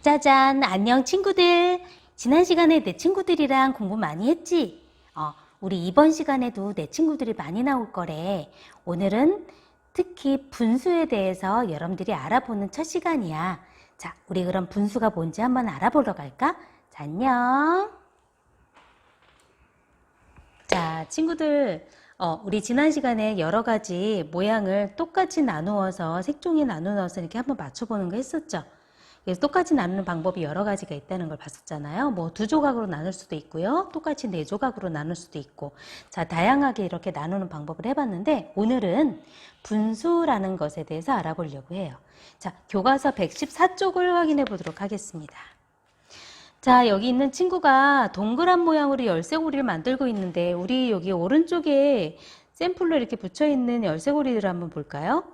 짜잔, 안녕 친구들. 지난 시간에 내 친구들이랑 공부 많이 했지? 우리 이번 시간에도 내 친구들이 많이 나올 거래. 오늘은 특히 분수에 대해서 여러분들이 알아보는 첫 시간이야. 자, 우리 그럼 분수가 뭔지 한번 알아보러 갈까? 자, 안녕. 자, 친구들, 우리 지난 시간에 여러 가지 모양을 똑같이 나누어서 색종이 나누어서 이렇게 한번 맞춰보는 거 했었죠? 그래서 똑같이 나누는 방법이 여러 가지가 있다는 걸 봤었잖아요. 뭐 두 조각으로 나눌 수도 있고요. 똑같이 네 조각으로 나눌 수도 있고. 자, 다양하게 이렇게 나누는 방법을 해봤는데 오늘은 분수라는 것에 대해서 알아보려고 해요. 자, 교과서 114쪽을 확인해 보도록 하겠습니다. 자, 여기 있는 친구가 동그란 모양으로 열쇠고리를 만들고 있는데 우리 여기 오른쪽에 샘플로 이렇게 붙여있는 열쇠고리들을 한번 볼까요?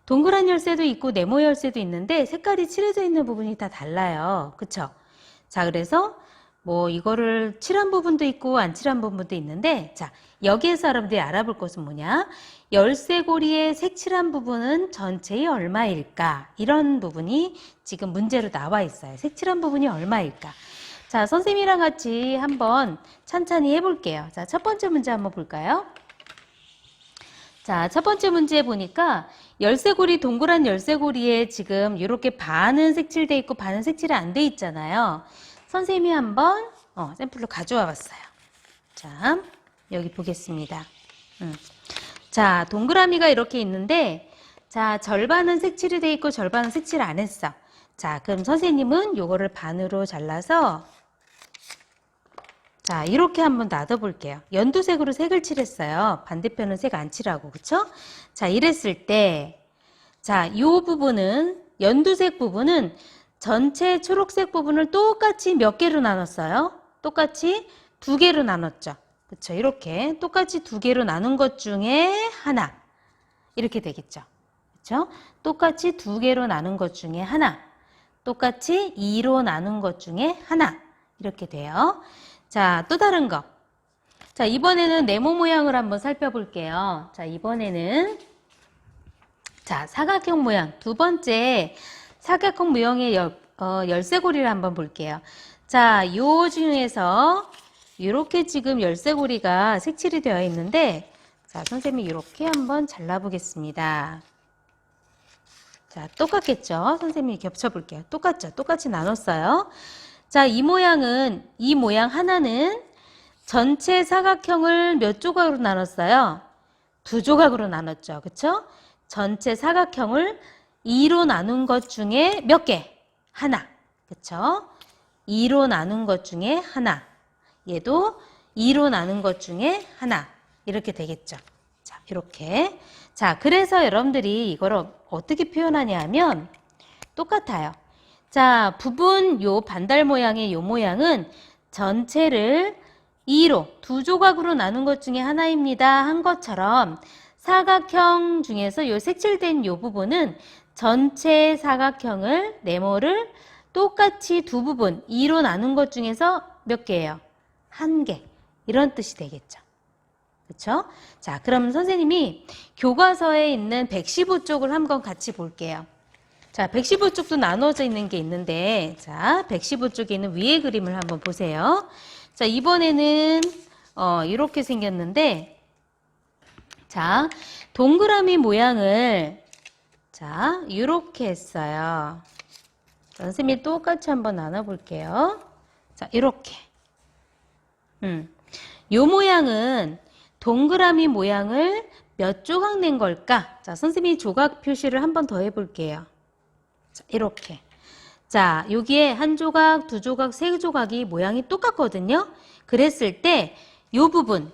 동그란 열쇠도 있고 네모 열쇠도 있는데 색깔이 칠해져 있는 부분이 다 달라요. 그쵸? 자, 그래서 뭐 이거를 칠한 부분도 있고 안 칠한 부분도 있는데, 자, 여기에서 여러분들이 알아볼 것은 뭐냐? 열쇠고리의 색칠한 부분은 전체의 얼마일까? 이런 부분이 지금 문제로 나와 있어요. 색칠한 부분이 얼마일까? 자, 선생님이랑 같이 한번 찬찬히 해볼게요. 자, 첫 번째 문제 한번 볼까요? 자, 첫 번째 문제 보니까 열쇠고리, 동그란 열쇠고리에 지금 이렇게 반은 색칠돼 있고 반은 색칠이 안 돼 있잖아요. 선생님이 한번 샘플로 가져와 봤어요. 자, 여기 보겠습니다. 자, 동그라미가 이렇게 있는데, 자, 절반은 색칠이 돼 있고 절반은 색칠 안 했어. 자, 그럼 선생님은 요거를 반으로 잘라서, 자, 이렇게 한번 놔둬볼게요. 연두색으로 색을 칠했어요. 반대편은 색 안 칠하고, 그쵸? 자, 이랬을 때, 자, 요 부분은, 연두색 부분은 전체 초록색 부분을 똑같이 몇 개로 나눴어요? 똑같이 두 개로 나눴죠. 그쵸? 이렇게 똑같이 두 개로 나눈 것 중에 하나. 이렇게 되겠죠. 그쵸? 똑같이 두 개로 나눈 것 중에 하나. 똑같이 2로 나눈 것 중에 하나. 이렇게 돼요. 자, 또 다른 거. 자, 이번에는 네모 모양을 한번 살펴볼게요. 자, 이번에는 자, 사각형 모양. 두 번째 사각형 모양의 열쇠고리를 한번 볼게요. 자, 요 중에서 이렇게 지금 열쇠고리가 색칠이 되어 있는데, 자, 선생님이 이렇게 한번 잘라보겠습니다. 자, 똑같겠죠? 선생님이 겹쳐볼게요. 똑같죠? 똑같이 나눴어요. 자, 이 모양 하나는 전체 사각형을 몇 조각으로 나눴어요? 두 조각으로 나눴죠. 그쵸? 전체 사각형을 2로 나눈 것 중에 몇 개? 하나. 그쵸? 2로 나눈 것 중에 하나. 얘도 2로 나눈 것 중에 하나. 이렇게 되겠죠. 자, 이렇게. 자, 그래서 여러분들이 이걸 어떻게 표현하냐 하면 똑같아요. 자, 요 반달 모양의 요 모양은 전체를 2로 두 조각으로 나눈 것 중에 하나입니다 한 것처럼 사각형 중에서 요 색칠된 요 부분은 전체 사각형을 네모를 똑같이 두 부분 2로 나눈 것 중에서 몇 개예요? 한 개. 이런 뜻이 되겠죠. 그렇죠? 자, 그럼 선생님이 교과서에 있는 115쪽을 한번 같이 볼게요. 자, 115쪽도 나눠져 있는 게 있는데, 자, 115쪽에 있는 위의 그림을 한번 보세요. 자, 이번에는, 이렇게 생겼는데, 자, 동그라미 모양을, 자, 이렇게 했어요. 자, 선생님이 똑같이 한번 나눠볼게요. 자, 이렇게. 요 모양은 동그라미 모양을 몇 조각 낸 걸까? 자, 선생님이 조각 표시를 한번 더 해볼게요. 자, 이렇게. 자, 여기에 한 조각, 두 조각, 세 조각이 모양이 똑같거든요. 그랬을 때, 요 부분은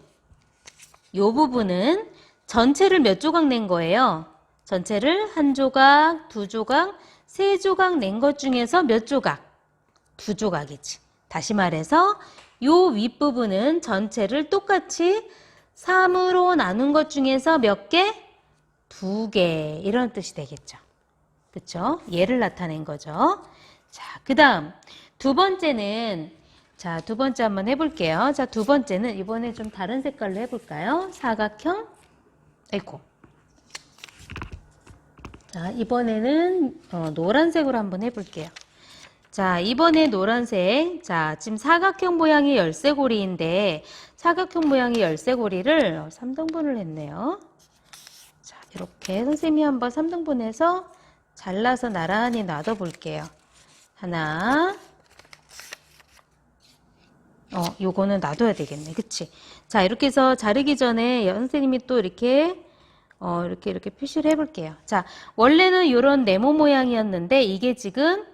전체를 몇 조각 낸 거예요? 전체를 한 조각, 두 조각, 세 조각 낸 것 중에서 몇 조각? 두 조각이지. 다시 말해서, 요 윗부분은 전체를 똑같이 3으로 나눈 것 중에서 몇 개? 두 개. 이런 뜻이 되겠죠. 그쵸? 얘를 나타낸 거죠. 자, 그 다음 두 번째는 자, 두 번째 한번 해볼게요. 자, 두 번째는 이번에 좀 다른 색깔로 해볼까요? 사각형. 아이고. 자, 이번에는 노란색으로 한번 해볼게요. 자, 이번에 노란색. 자, 지금 사각형 모양의 열쇠고리인데, 사각형 모양의 열쇠고리를 3등분을 했네요. 자, 이렇게 선생님이 한번 3등분해서 잘라서 나란히 놔둬 볼게요. 하나. 요거는 놔둬야 되겠네. 그치? 자, 이렇게 해서 자르기 전에 선생님이 또 이렇게 이렇게 표시를 해볼게요. 자, 원래는 이런 네모 모양이었는데 이게 지금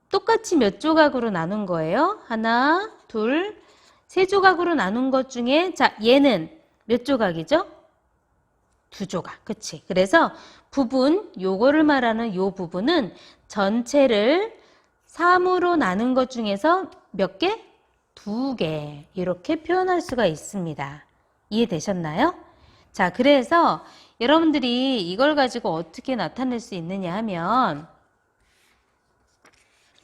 똑같이 몇 조각으로 나눈 거예요? 하나, 둘, 세 조각으로 나눈 것 중에 자, 얘는 몇 조각이죠? 두 조각. 그치? 그래서 요거를 말하는 요 부분은 전체를 3으로 나눈 것 중에서 몇 개? 2개. 이렇게 표현할 수가 있습니다. 이해되셨나요? 자, 그래서 여러분들이 이걸 가지고 어떻게 나타낼 수 있느냐 하면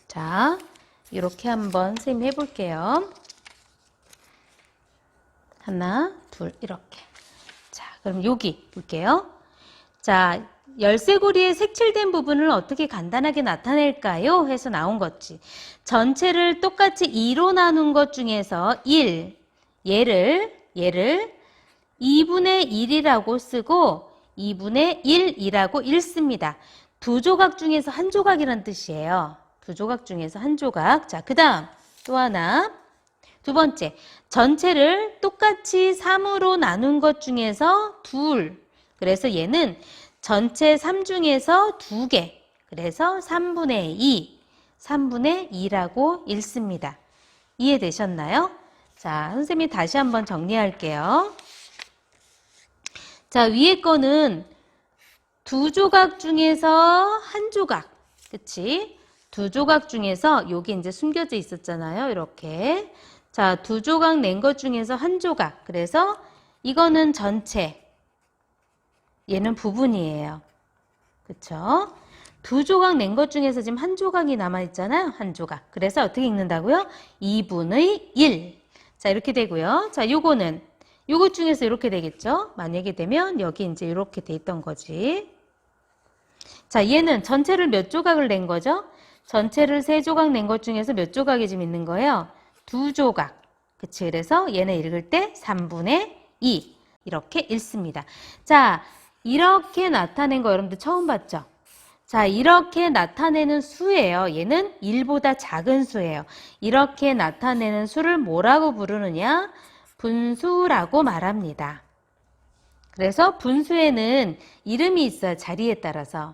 자, 이렇게 한번 선생님 해볼게요. 하나, 둘, 이렇게. 자, 그럼 여기 볼게요. 자, 열쇠고리의 색칠된 부분을 어떻게 간단하게 나타낼까요? 해서 나온 거지. 전체를 똑같이 2로 나눈 것 중에서 얘를 2분의 1이라고 쓰고 2분의 1이라고 읽습니다. 두 조각 중에서 한 조각이란 뜻이에요. 두 조각 중에서 한 조각. 자, 그 다음 또 하나. 두 번째, 전체를 똑같이 3으로 나눈 것 중에서 둘. 그래서 얘는 전체 3 중에서 2개. 그래서 3분의 2라고 읽습니다. 이해되셨나요? 자, 선생님이 다시 한번 정리할게요. 자, 위에 거는 두 조각 중에서 한 조각. 그치? 두 조각 중에서 여기 이제 숨겨져 있었잖아요. 이렇게. 자, 두 조각 낸 것 중에서 한 조각. 그래서 이거는 전체. 얘는 부분이에요. 그쵸? 두 조각 낸 것 중에서 지금 한 조각이 남아있잖아요. 한 조각. 그래서 어떻게 읽는다고요? 2분의 1. 자, 이렇게 되고요. 자, 요거는 요것 중에서 이렇게 되겠죠? 만약에 되면 여기 이제 이렇게 돼 있던 거지. 자, 얘는 전체를 몇 조각을 낸 거죠? 전체를 3조각 낸 것 중에서 몇 조각이 지금 있는 거예요? 2조각. 그치? 그래서 얘는 읽을 때 3분의 2. 이렇게 읽습니다. 자, 이렇게 나타낸 거 여러분들 처음 봤죠? 자, 이렇게 나타내는 수예요. 얘는 1보다 작은 수예요. 이렇게 나타내는 수를 뭐라고 부르느냐? 분수라고 말합니다. 그래서 분수에는 이름이 있어요. 자리에 따라서.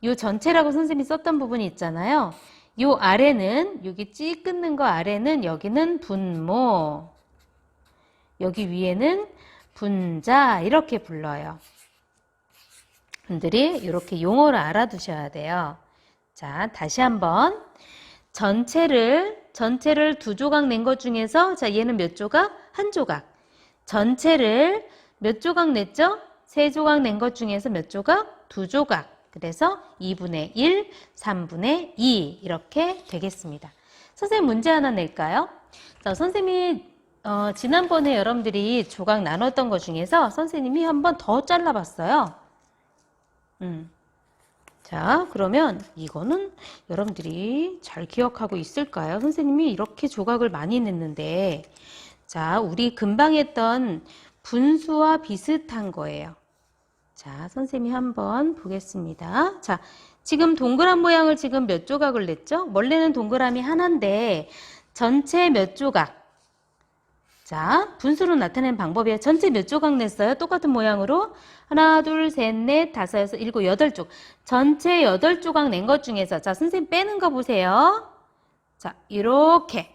요 전체라고 선생님이 썼던 부분이 있잖아요. 요 아래는 여기 찌 끊는 거 아래는 여기는 분모. 여기 위에는 분자 이렇게 불러요. 분들이 이렇게 용어를 알아두셔야 돼요. 자, 다시 한번 전체를 두 조각 낸 것 중에서 자, 얘는 몇 조각? 한 조각. 전체를 몇 조각 냈죠? 3조각 낸 것 중에서 몇 조각? 2조각. 그래서 2분의 1, 3분의 2 이렇게 되겠습니다. 선생님 문제 하나 낼까요? 자, 선생님이 지난번에 여러분들이 조각 나눴던 것 중에서 선생님이 한 번 더 잘라봤어요. 자, 그러면 이거는 여러분들이 잘 기억하고 있을까요? 선생님이 이렇게 조각을 많이 냈는데 자, 우리 금방 했던 분수와 비슷한 거예요. 자, 선생님이 한번 보겠습니다. 자, 지금 동그란 모양을 지금 몇 조각을 냈죠? 원래는 동그라미 하나인데 전체 몇 조각? 자, 분수로 나타내는 방법이에요. 전체 몇 조각 냈어요? 똑같은 모양으로 하나, 둘, 셋, 넷, 다섯, 여섯, 일곱, 8쪽. 전체 8조각 낸 것 중에서 자, 선생님 빼는 거 보세요. 자, 이렇게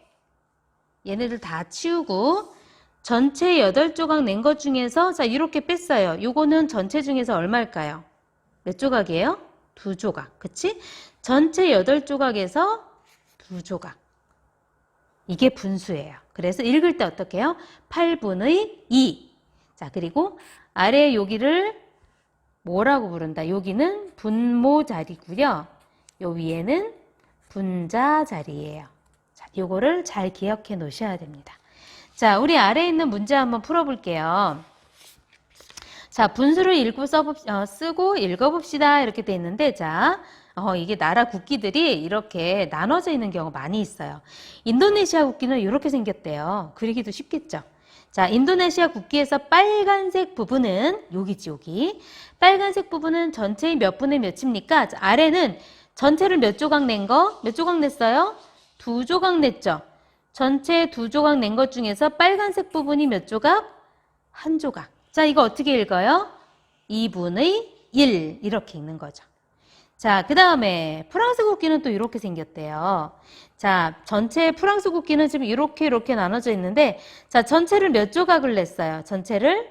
얘네들 다 치우고 전체 8조각 낸 것 중에서 자, 이렇게 뺐어요. 요거는 전체 중에서 얼마일까요? 몇 조각이에요? 2조각. 그치? 전체 8조각에서 2조각. 이게 분수예요. 그래서 읽을 때 어떻게 해요? 8분의 2. 자, 그리고 아래 여기를 뭐라고 부른다? 여기는 분모 자리고요. 요 위에는 분자 자리예요. 자, 요거를 잘 기억해 놓으셔야 됩니다. 자, 우리 아래에 있는 문제 한번 풀어볼게요. 자, 분수를 쓰고 읽어봅시다. 이렇게 돼 있는데, 자, 이게 나라 국기들이 이렇게 나눠져 있는 경우가 많이 있어요. 인도네시아 국기는 이렇게 생겼대요. 그리기도 쉽겠죠. 자, 인도네시아 국기에서 빨간색 부분은 여기지, 여기. 빨간색 부분은 전체의 몇 분의 몇입니까? 자, 아래는 전체를 몇 조각 낸 거? 몇 조각 냈어요? 2조각 냈죠. 전체 2조각 낸 것 중에서 빨간색 부분이 몇 조각? 1조각. 자, 이거 어떻게 읽어요? 2분의 1 이렇게 읽는 거죠. 자, 그 다음에 프랑스 국기는 또 이렇게 생겼대요. 자, 전체 프랑스 국기는 지금 이렇게 나눠져 있는데, 자, 전체를 몇 조각을 냈어요? 전체를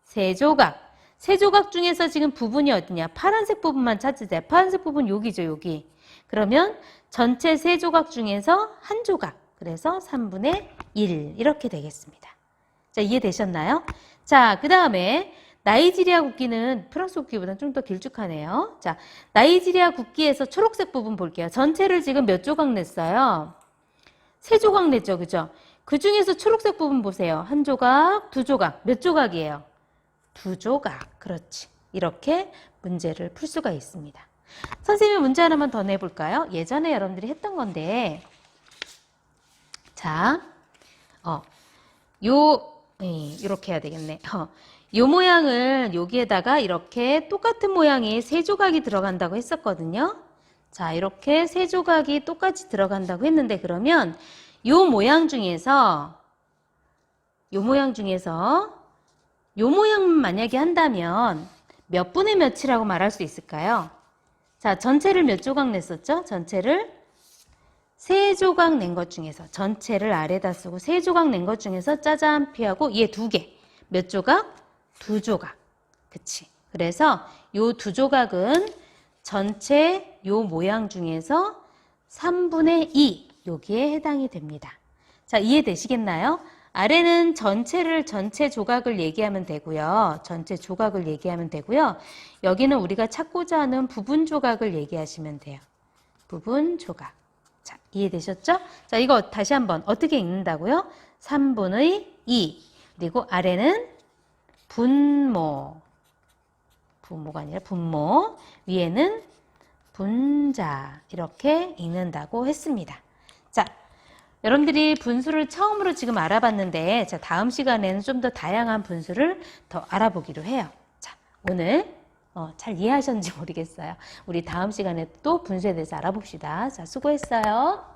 3조각. 3조각 중에서 지금 부분이 어디냐? 파란색 부분만 찾으세요. 파란색 부분 여기죠, 여기. 그러면 전체 3조각 중에서 1조각. 그래서 3분의 1 이렇게 되겠습니다. 자, 이해되셨나요? 자, 그 다음에 나이지리아 국기는 프랑스 국기보다는 좀 더 길쭉하네요. 자, 나이지리아 국기에서 초록색 부분 볼게요. 전체를 지금 몇 조각 냈어요? 3조각 냈죠, 그죠? 그 중에서 초록색 부분 보세요. 1조각, 2조각. 몇 조각이에요? 2조각. 그렇지. 이렇게 문제를 풀 수가 있습니다. 선생님이 문제 하나만 더 내볼까요? 예전에 여러분들이 했던 건데, 자, 이렇게 해야 되겠네. 요 모양을 여기에다가 이렇게 똑같은 모양의 3조각이 들어간다고 했었거든요. 자, 이렇게 3조각이 똑같이 들어간다고 했는데, 그러면 요 모양 중에서 요 모양만 만약에 한다면 몇 분의 몇이라고 말할 수 있을까요? 자, 전체를 몇 조각 냈었죠? 전체를 3조각 낸 것 중에서, 전체를 아래다 쓰고 3조각 낸 것 중에서 짜잔 피하고 얘 2개. 몇 조각? 2조각. 그치. 그래서 요 2조각은 전체 요 모양 중에서 3분의 2 여기에 해당이 됩니다. 자, 이해되시겠나요? 아래는 전체 조각을 얘기하면 되고요. 전체 조각을 얘기하면 되고요. 여기는 우리가 찾고자 하는 부분 조각을 얘기하시면 돼요. 부분 조각. 자, 이해되셨죠? 자, 이거 다시 한번 어떻게 읽는다고요? 3분의 2. 그리고 아래는 분모가 아니라 분모. 위에는 분자. 이렇게 읽는다고 했습니다. 자, 여러분들이 분수를 처음으로 지금 알아봤는데, 자, 다음 시간에는 좀 더 다양한 분수를 더 알아보기로 해요. 자, 오늘 잘 이해하셨는지 모르겠어요. 우리 다음 시간에 또 분수에 대해서 알아봅시다. 자, 수고했어요.